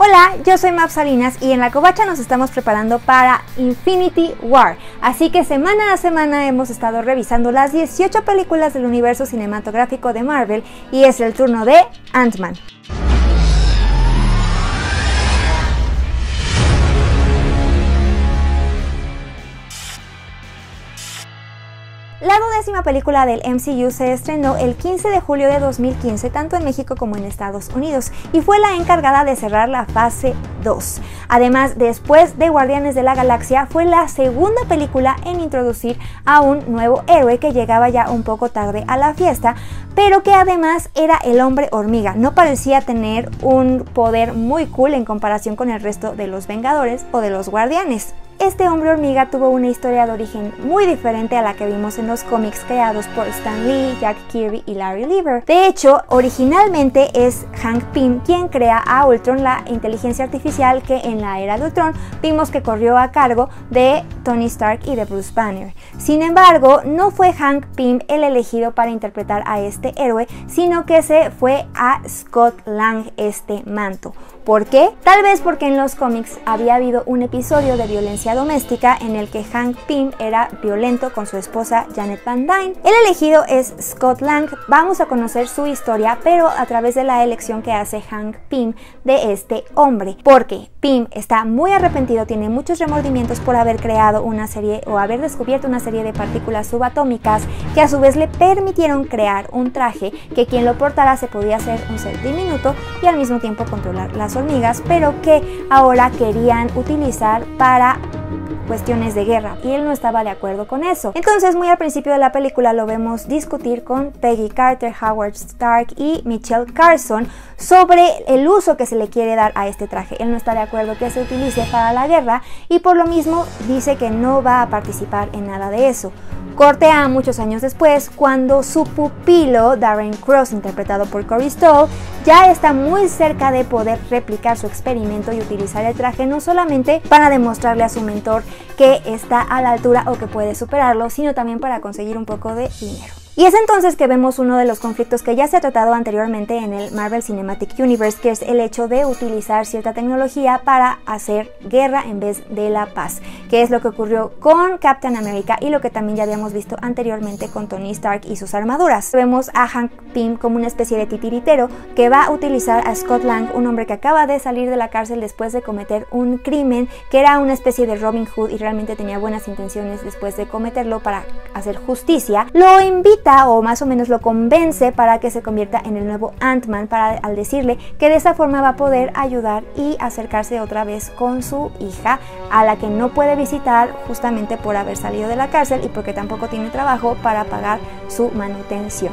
Hola, yo soy Map Salinas y en La Covacha nos estamos preparando para Infinity War, así que semana a semana hemos estado revisando las 18 películas del universo cinematográfico de Marvel y es el turno de Ant-Man. La 12ª película del MCU se estrenó el 15 de julio de 2015 tanto en México como en Estados Unidos y fue la encargada de cerrar la fase 2. Además, después de Guardianes de la Galaxia, fue la segunda película en introducir a un nuevo héroe que llegaba ya un poco tarde a la fiesta, pero que además era el Hombre Hormiga. No parecía tener un poder muy cool en comparación con el resto de los Vengadores o de los Guardianes. Este Hombre Hormiga tuvo una historia de origen muy diferente a la que vimos en los cómics creados por Stan Lee, Jack Kirby y Larry Lieber. De hecho, originalmente es Hank Pym quien crea a Ultron, la inteligencia artificial que en la era de Ultron vimos que corrió a cargo de Tony Stark y de Bruce Banner. Sin embargo, no fue Hank Pym el elegido para interpretar a este héroe, sino que se fue a Scott Lang este manto. ¿Por qué? Tal vez porque en los cómics había habido un episodio de violencia doméstica en el que Hank Pym era violento con su esposa Janet Van Dyne. El elegido es Scott Lang. Vamos a conocer su historia, pero a través de la elección que hace Hank Pym de este hombre, porque Pym está muy arrepentido, tiene muchos remordimientos por haber creado una serie o haber descubierto una serie de partículas subatómicas que a su vez le permitieron crear un traje que quien lo portara se podía hacer un ser diminuto y al mismo tiempo controlar las hormigas, pero que ahora querían utilizar para cuestiones de guerra y él no estaba de acuerdo con eso. Entonces, muy al principio de la película lo vemos discutir con Peggy Carter, Howard Stark y Michelle Carson sobre el uso que se le quiere dar a este traje. Él no está de acuerdo que se utilice para la guerra y por lo mismo dice que no va a participar en nada de eso. Corte a muchos años después, cuando su pupilo Darren Cross, interpretado por Corey Stoll, ya está muy cerca de poder replicar su experimento y utilizar el traje no solamente para demostrarle a su mentor que está a la altura o que puede superarlo, sino también para conseguir un poco de dinero. Y es entonces que vemos uno de los conflictos que ya se ha tratado anteriormente en el Marvel Cinematic Universe, que es el hecho de utilizar cierta tecnología para hacer guerra en vez de la paz, que es lo que ocurrió con Captain America y lo que también ya habíamos visto anteriormente con Tony Stark y sus armaduras. Vemos a Hank Pym como una especie de titiritero que va a utilizar a Scott Lang, un hombre que acaba de salir de la cárcel después de cometer un crimen, que era una especie de Robin Hood y realmente tenía buenas intenciones después de cometerlo para hacer justicia. Lo invita o más o menos lo convence para que se convierta en el nuevo Ant-Man, al decirle que de esa forma va a poder ayudar y acercarse otra vez con su hija, a la que no puede visitar justamente por haber salido de la cárcel y porque tampoco tiene trabajo para pagar su manutención.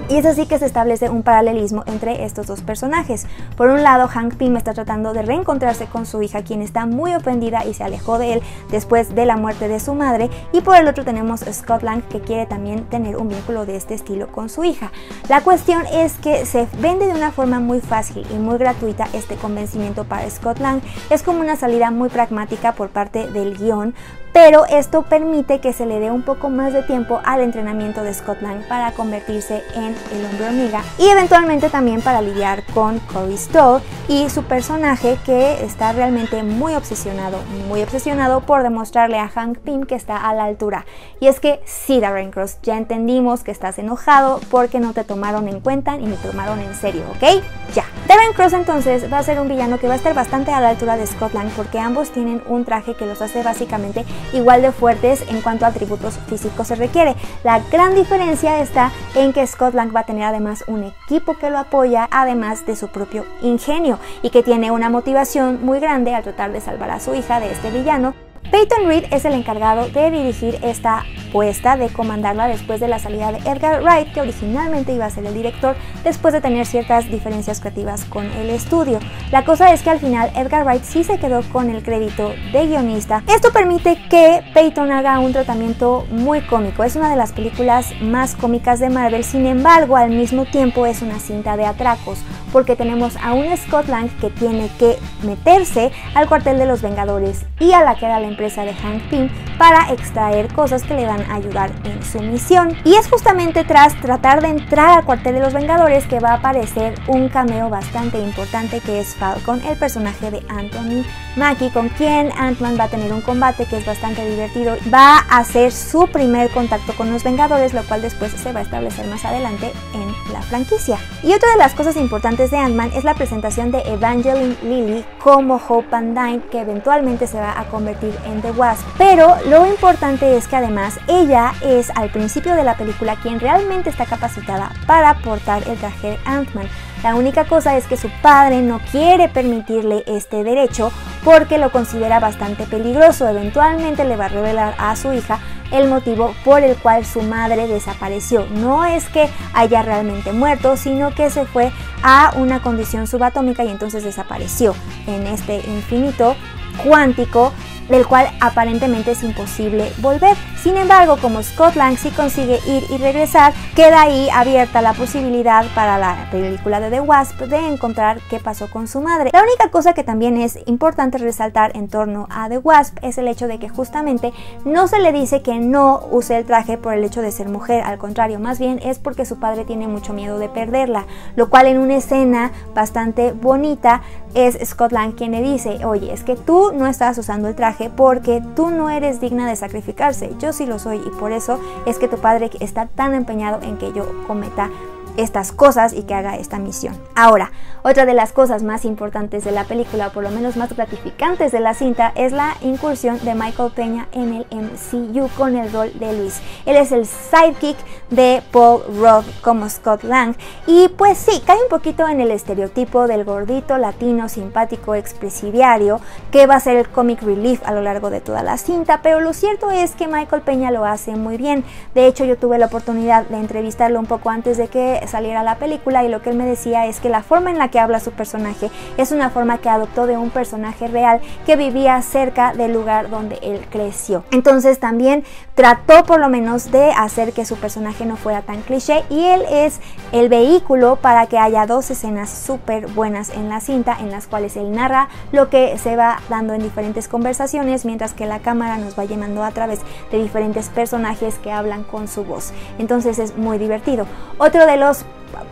Y es así que se establece un paralelismo entre estos dos personajes. Por un lado, Hank Pym está tratando de reencontrarse con su hija, quien está muy ofendida y se alejó de él después de la muerte de su madre, y por el otro tenemos a Scott Lang, que quiere también tener un vínculo de este estilo con su hija. La cuestión es que se vende de una forma muy fácil y muy gratuita este convencimiento para Scott Lang. Es como una salida muy pragmática por parte del guión, pero esto permite que se le dé un poco más de tiempo al entrenamiento de Scott Lang para convertirse en el Hombre Hormiga y eventualmente también para lidiar con Corey Stoll y su personaje, que está realmente muy obsesionado por demostrarle a Hank Pym que está a la altura. Y es que sí, Darren Cross, ya entendimos que estás enojado porque no te tomaron en cuenta y ni te tomaron en serio, ¿ok? Ya. Darren Cross entonces va a ser un villano que va a estar bastante a la altura de Scott Lang, porque ambos tienen un traje que los hace básicamente igual de fuertes en cuanto a atributos físicos se requiere. La gran diferencia está en que Scott Lang va a tener además un equipo que lo apoya, además de su propio ingenio, y que tiene una motivación muy grande al tratar de salvar a su hija de este villano. Peyton Reed es el encargado de dirigir esta puesta, de comandarla después de la salida de Edgar Wright, que originalmente iba a ser el director después de tener ciertas diferencias creativas con el estudio. La cosa es que al final Edgar Wright sí se quedó con el crédito de guionista. Esto permite que Peyton haga un tratamiento muy cómico. Es una de las películas más cómicas de Marvel, sin embargo al mismo tiempo es una cinta de atracos, porque tenemos a un Scott Lang que tiene que meterse al cuartel de los Vengadores y a la que era la empresa de Hank Pym para extraer cosas que le van van a ayudar en su misión. Y es justamente tras tratar de entrar al cuartel de los Vengadores que va a aparecer un cameo bastante importante, que es Falcon, el personaje de Anthony Mackie, con quien Ant-Man va a tener un combate que es bastante divertido. Va a hacer su primer contacto con los Vengadores, lo cual después se va a establecer más adelante en la franquicia. Y otra de las cosas importantes de Ant-Man es la presentación de Evangeline Lilly como Hope Van Dyne, que eventualmente se va a convertir en The Wasp. Pero lo importante es que además ella es al principio de la película quien realmente está capacitada para portar el traje de Ant-Man. La única cosa es que su padre no quiere permitirle este derecho porque lo considera bastante peligroso. Eventualmente le va a revelar a su hija el motivo por el cual su madre desapareció. No es que haya realmente muerto, sino que se fue a una condición subatómica y entonces desapareció en este infinito cuántico del cual aparentemente es imposible volver. Sin embargo, como Scott Lang sí consigue ir y regresar, queda ahí abierta la posibilidad para la película de The Wasp de encontrar qué pasó con su madre. La única cosa que también es importante resaltar en torno a The Wasp es el hecho de que justamente no se le dice que no use el traje por el hecho de ser mujer, al contrario, más bien es porque su padre tiene mucho miedo de perderla, lo cual en una escena bastante bonita es Scott Lang quien le dice: oye, es que tú no estás usando el traje porque tú no eres digna de sacrificarse, yo sí lo soy, y por eso es que tu padre está tan empeñado en que yo cometa estas cosas y que haga esta misión. Ahora, otra de las cosas más importantes de la película, o por lo menos más gratificantes de la cinta, es la incursión de Michael Peña en el MCU con el rol de Luis. Él es el sidekick de Paul Rudd como Scott Lang, y pues sí, cae un poquito en el estereotipo del gordito latino simpático expresidiario que va a ser el comic relief a lo largo de toda la cinta, pero lo cierto es que Michael Peña lo hace muy bien. De hecho, yo tuve la oportunidad de entrevistarlo un poco antes de que saliera la película, y lo que él me decía es que la forma en la que habla su personaje es una forma que adoptó de un personaje real que vivía cerca del lugar donde él creció. Entonces también trató por lo menos de hacer que su personaje no fuera tan cliché, y él es el vehículo para que haya dos escenas súper buenas en la cinta, en las cuales él narra lo que se va dando en diferentes conversaciones, mientras que la cámara nos va llevando a través de diferentes personajes que hablan con su voz. Entonces es muy divertido. Otro de los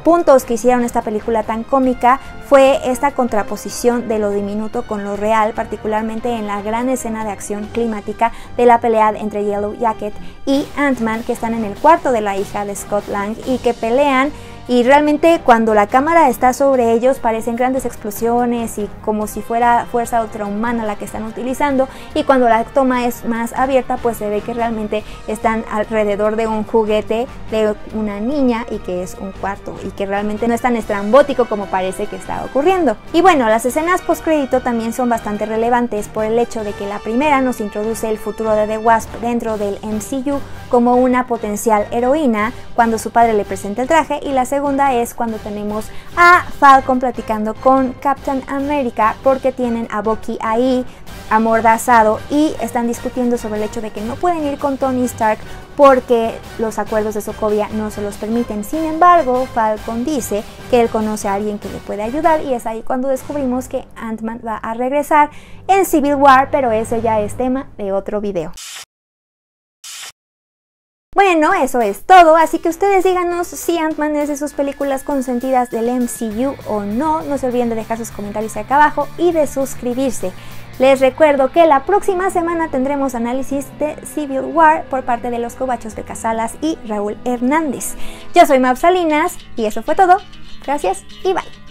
puntos que hicieron esta película tan cómica fue esta contraposición de lo diminuto con lo real, particularmente en la gran escena de acción climática de la pelea entre Yellow Jacket y Ant-Man, que están en el cuarto de la hija de Scott Lang y que pelean. Y realmente cuando la cámara está sobre ellos parecen grandes explosiones y como si fuera fuerza ultrahumana la que están utilizando, y cuando la toma es más abierta pues se ve que realmente están alrededor de un juguete de una niña y que es un cuarto, y que realmente no es tan estrambótico como parece que está ocurriendo. Y bueno, las escenas postcrédito también son bastante relevantes por el hecho de que la primera nos introduce el futuro de The Wasp dentro del MCU como una potencial heroína cuando su padre le presenta el traje, y la segunda es cuando tenemos a Falcon platicando con Captain America porque tienen a Bucky ahí amordazado y están discutiendo sobre el hecho de que no pueden ir con Tony Stark porque los acuerdos de Sokovia no se los permiten. Sin embargo, Falcon dice que él conoce a alguien que le puede ayudar, y es ahí cuando descubrimos que Ant-Man va a regresar en Civil War, pero ese ya es tema de otro video. Bueno, eso es todo, así que ustedes díganos si Ant-Man es de sus películas consentidas del MCU o no. No se olviden de dejar sus comentarios acá abajo y de suscribirse. Les recuerdo que la próxima semana tendremos análisis de Civil War por parte de los cobachos de Casalas y Raúl Hernández. Yo soy Mab Salinas y eso fue todo. Gracias y bye.